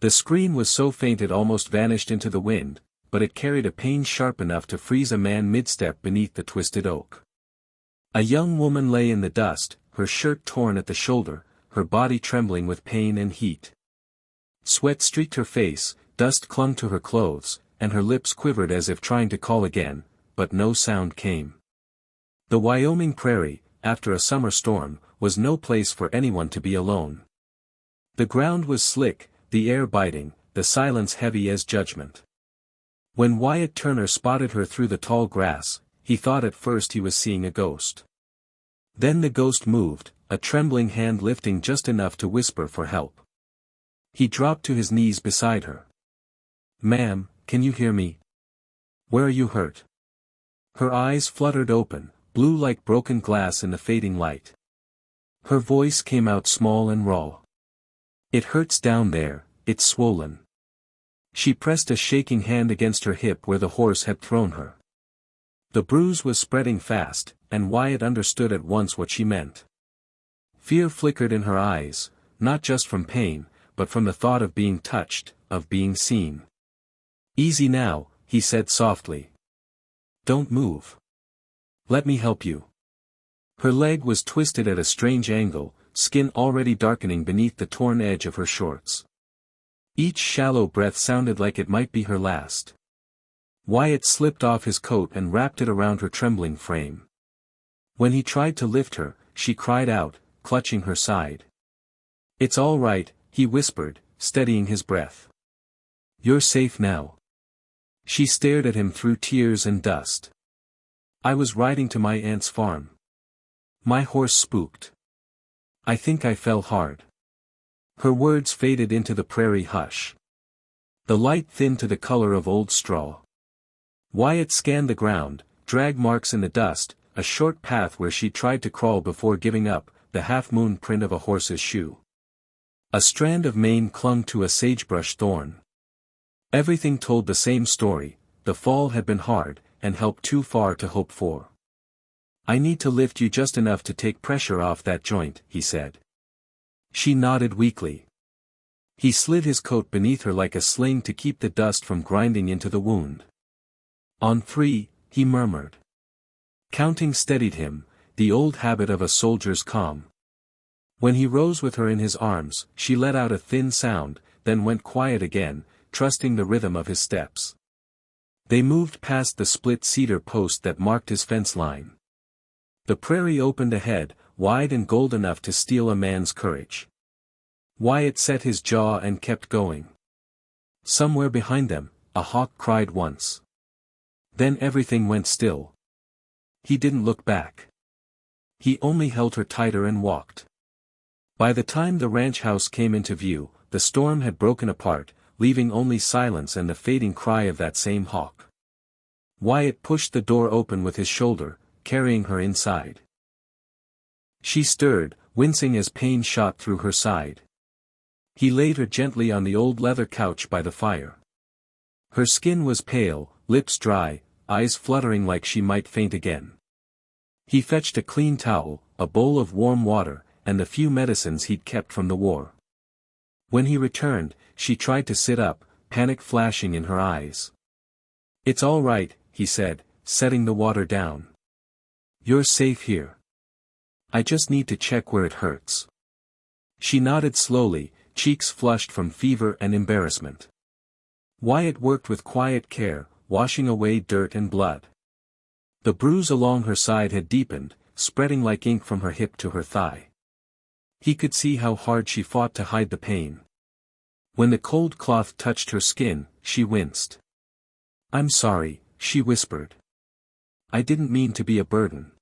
The scream was so faint it almost vanished into the wind, but it carried a pain sharp enough to freeze a man mid-step beneath the twisted oak. A young woman lay in the dust, her shirt torn at the shoulder, her body trembling with pain and heat. Sweat streaked her face, dust clung to her clothes, and her lips quivered as if trying to call again, but no sound came. The Wyoming prairie, after a summer storm, was no place for anyone to be alone. The ground was slick, the air biting, the silence heavy as judgment. When Wyatt Turner spotted her through the tall grass, he thought at first he was seeing a ghost. Then the ghost moved, a trembling hand lifting just enough to whisper for help. He dropped to his knees beside her. "Ma'am, can you hear me? Where are you hurt?" Her eyes fluttered open, blue like broken glass in the fading light. Her voice came out small and raw. "It hurts down there, it's swollen." She pressed a shaking hand against her hip where the horse had thrown her. The bruise was spreading fast, and Wyatt understood at once what she meant. Fear flickered in her eyes, not just from pain, but from the thought of being touched, of being seen. "Easy now," he said softly. "Don't move. Let me help you." Her leg was twisted at a strange angle, skin already darkening beneath the torn edge of her shorts. Each shallow breath sounded like it might be her last. Wyatt slipped off his coat and wrapped it around her trembling frame. When he tried to lift her, she cried out, clutching her side. "It's all right," he whispered, steadying his breath. "You're safe now." She stared at him through tears and dust. "I was riding to my aunt's farm. My horse spooked. I think I fell hard." Her words faded into the prairie hush. The light thinned to the color of old straw. Wyatt scanned the ground, drag marks in the dust, a short path where she tried to crawl before giving up, the half-moon print of a horse's shoe. A strand of mane clung to a sagebrush thorn. Everything told the same story: the fall had been hard, and help too far to hope for. "I need to lift you just enough to take pressure off that joint," he said. She nodded weakly. He slid his coat beneath her like a sling to keep the dust from grinding into the wound. "On 3, he murmured. Counting steadied him, the old habit of a soldier's calm. When he rose with her in his arms, she let out a thin sound, then went quiet again, trusting the rhythm of his steps. They moved past the split cedar post that marked his fence line. The prairie opened ahead, wide and gold enough to steal a man's courage. Wyatt set his jaw and kept going. Somewhere behind them, a hawk cried once. Then everything went still. He didn't look back. He only held her tighter and walked. By the time the ranch house came into view, the storm had broken apart, leaving only silence and the fading cry of that same hawk. Wyatt pushed the door open with his shoulder, carrying her inside. She stirred, wincing as pain shot through her side. He laid her gently on the old leather couch by the fire. Her skin was pale, lips dry, eyes fluttering like she might faint again. He fetched a clean towel, a bowl of warm water, and the few medicines he'd kept from the war. When he returned, she tried to sit up, panic flashing in her eyes. "It's all right," he said, setting the water down. "You're safe here. I just need to check where it hurts." She nodded slowly, cheeks flushed from fever and embarrassment. Wyatt worked with quiet care, washing away dirt and blood. The bruise along her side had deepened, spreading like ink from her hip to her thigh. He could see how hard she fought to hide the pain. When the cold cloth touched her skin, she winced. "I'm sorry," she whispered. "I didn't mean to be a burden."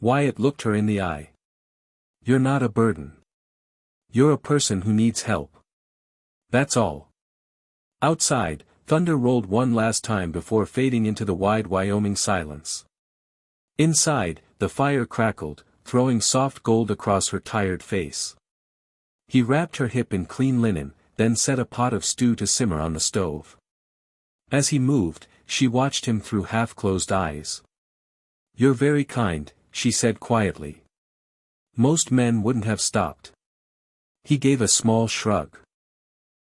Wyatt looked her in the eye. "You're not a burden. You're a person who needs help. That's all." Outside, thunder rolled one last time before fading into the wide Wyoming silence. Inside, the fire crackled, throwing soft gold across her tired face. He wrapped her hip in clean linen, then set a pot of stew to simmer on the stove. As he moved, she watched him through half-closed eyes. "You're very kind," she said quietly. "Most men wouldn't have stopped." He gave a small shrug.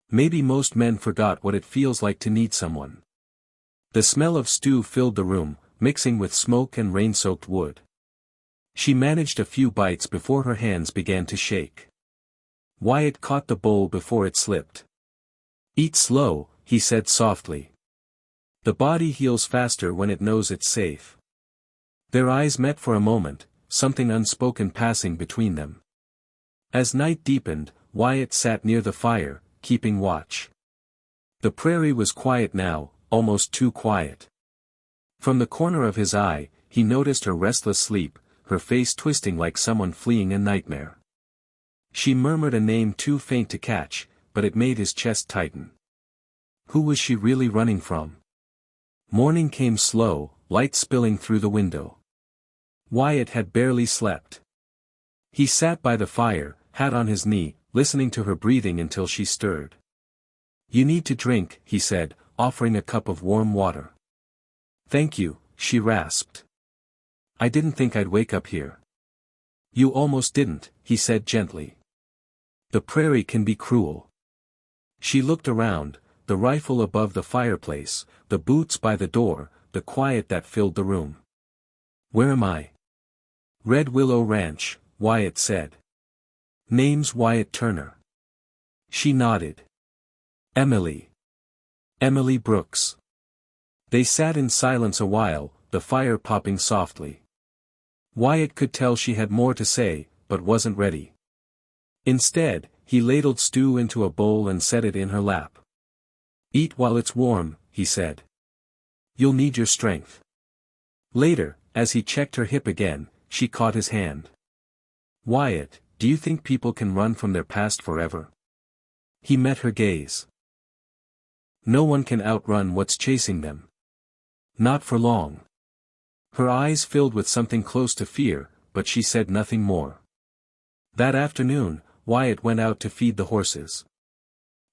Maybe most men forgot what it feels like to need someone. The smell of stew filled the room, mixing with smoke and rain-soaked wood. She managed a few bites before her hands began to shake. Wyatt caught the bowl before it slipped. "Eat slow," he said softly. "The body heals faster when it knows it's safe." Their eyes met for a moment, something unspoken passing between them. As night deepened, Wyatt sat near the fire, keeping watch. The prairie was quiet now, almost too quiet. From the corner of his eye, he noticed her restless sleep, her face twisting like someone fleeing a nightmare. She murmured a name too faint to catch, but it made his chest tighten. Who was she really running from? Morning came slow, light spilling through the window. Wyatt had barely slept. He sat by the fire, hat on his knee, listening to her breathing until she stirred. "You need to drink," he said, offering a cup of warm water. "Thank you," she rasped. "I didn't think I'd wake up here." "You almost didn't," he said gently. "The prairie can be cruel." She looked around, the rifle above the fireplace, the boots by the door, the quiet that filled the room. "Where am I?" "Red Willow Ranch," Wyatt said. "Name's Wyatt Turner." She nodded. "Emily. Emily Brooks." They sat in silence a while, the fire popping softly. Wyatt could tell she had more to say, but wasn't ready. Instead, he ladled stew into a bowl and set it in her lap. "Eat while it's warm," he said. "You'll need your strength." Later, as he checked her hip again, she caught his hand. "Wyatt, do you think people can run from their past forever?" He met her gaze. "No one can outrun what's chasing them. Not for long." Her eyes filled with something close to fear, but she said nothing more. That afternoon, Wyatt went out to feed the horses.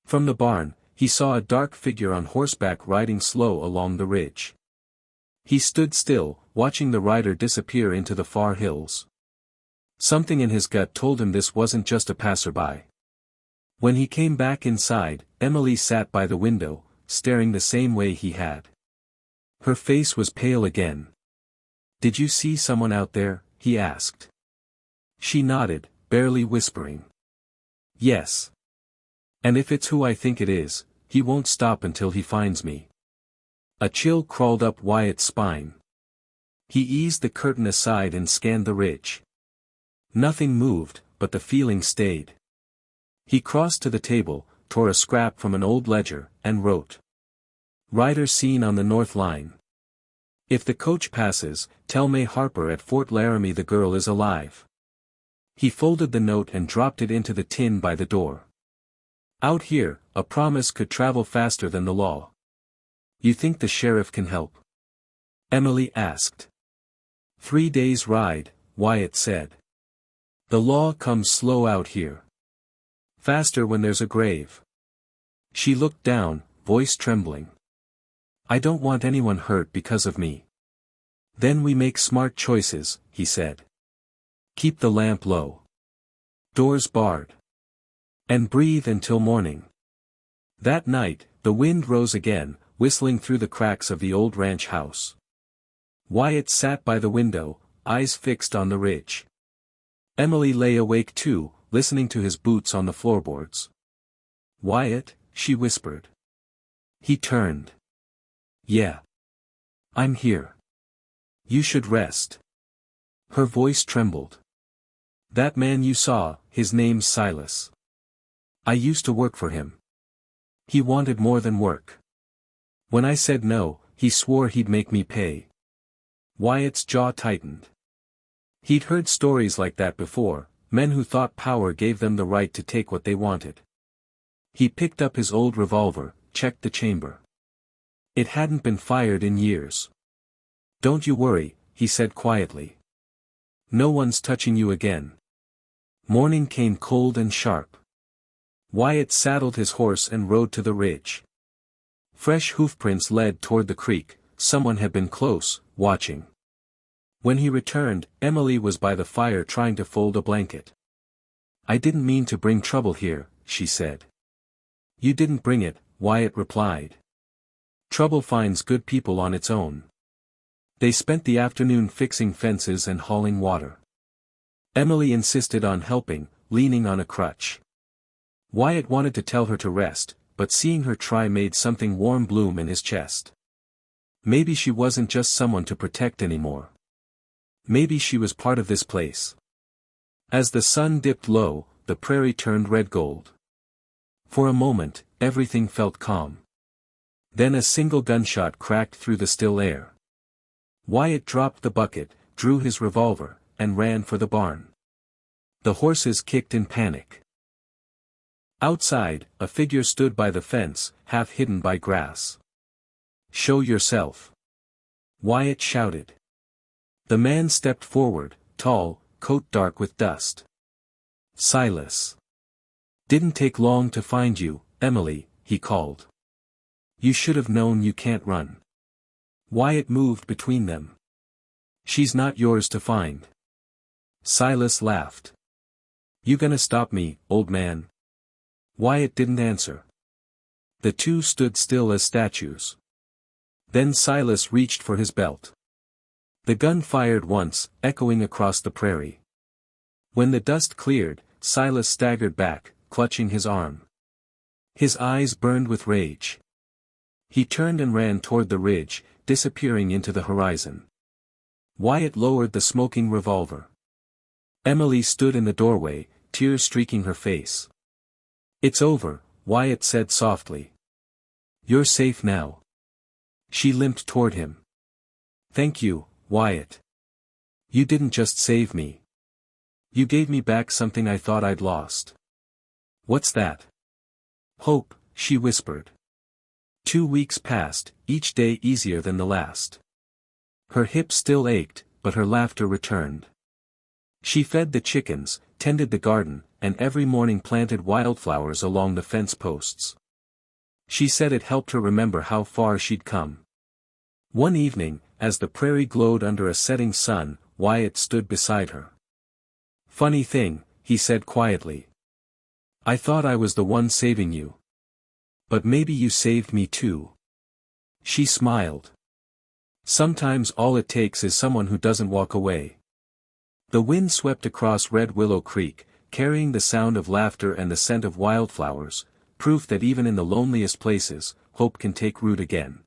From the barn, he saw a dark figure on horseback riding slow along the ridge. He stood still, watching the rider disappear into the far hills. Something in his gut told him this wasn't just a passerby. When he came back inside, Emily sat by the window, staring the same way he had. Her face was pale again. "Did you see someone out there?" he asked. She nodded, barely whispering. "Yes. And if it's who I think it is, he won't stop until he finds me." A chill crawled up Wyatt's spine. He eased the curtain aside and scanned the ridge. Nothing moved, but the feeling stayed. He crossed to the table, tore a scrap from an old ledger, and wrote. "Rider seen on the North Line. If the coach passes, tell May Harper at Fort Laramie the girl is alive." He folded the note and dropped it into the tin by the door. "Out here, a promise could travel faster than the law." "You think the sheriff can help?" Emily asked. 3 days' ride, Wyatt said. "The law comes slow out here. Faster when there's a grave." She looked down, voice trembling. "I don't want anyone hurt because of me." "Then we make smart choices," he said. "Keep the lamp low. Doors barred. And breathe until morning." That night, the wind rose again, whistling through the cracks of the old ranch house. Wyatt sat by the window, eyes fixed on the ridge. Emily lay awake too, listening to his boots on the floorboards. "Wyatt," she whispered. He turned. "Yeah. I'm here. You should rest." Her voice trembled. "That man you saw, his name's Silas. I used to work for him. He wanted more than work. When I said no, he swore he'd make me pay." Wyatt's jaw tightened. He'd heard stories like that before, men who thought power gave them the right to take what they wanted. He picked up his old revolver, checked the chamber. It hadn't been fired in years. "Don't you worry," he said quietly. "No one's touching you again." Morning came cold and sharp. Wyatt saddled his horse and rode to the ridge. Fresh hoofprints led toward the creek, someone had been close, watching. When he returned, Emily was by the fire trying to fold a blanket. "I didn't mean to bring trouble here," she said. You didn't bring it, Wyatt replied. Trouble finds good people on its own. They spent the afternoon fixing fences and hauling water. Emily insisted on helping, leaning on a crutch. Wyatt wanted to tell her to rest, but seeing her try made something warm bloom in his chest. Maybe she wasn't just someone to protect anymore. Maybe she was part of this place. As the sun dipped low, the prairie turned red gold. For a moment, everything felt calm. Then a single gunshot cracked through the still air. Wyatt dropped the bucket, drew his revolver, and ran for the barn. The horses kicked in panic. Outside, a figure stood by the fence, half hidden by grass. Show yourself. Wyatt shouted. The man stepped forward, tall, coat dark with dust. Silas. Didn't take long to find you, Emily, he called. You should have known you can't run. Wyatt moved between them. She's not yours to find. Silas laughed. You gonna stop me, old man? Wyatt didn't answer. The two stood still as statues. Then Silas reached for his belt. The gun fired once, echoing across the prairie. When the dust cleared, Silas staggered back, clutching his arm. His eyes burned with rage. He turned and ran toward the ridge, disappearing into the horizon. Wyatt lowered the smoking revolver. Emily stood in the doorway, tears streaking her face. It's over, Wyatt said softly. You're safe now. She limped toward him. Thank you, Wyatt. You didn't just save me. You gave me back something I thought I'd lost. What's that? Hope, she whispered. 2 weeks passed, each day easier than the last. Her hips still ached, but her laughter returned. She fed the chickens, tended the garden, and every morning planted wildflowers along the fence posts. She said it helped her remember how far she'd come. One evening, as the prairie glowed under a setting sun, Wyatt stood beside her. Funny thing, he said quietly. I thought I was the one saving you. But maybe you saved me too. She smiled. Sometimes all it takes is someone who doesn't walk away. The wind swept across Red Willow Creek, carrying the sound of laughter and the scent of wildflowers, proof that even in the loneliest places, hope can take root again.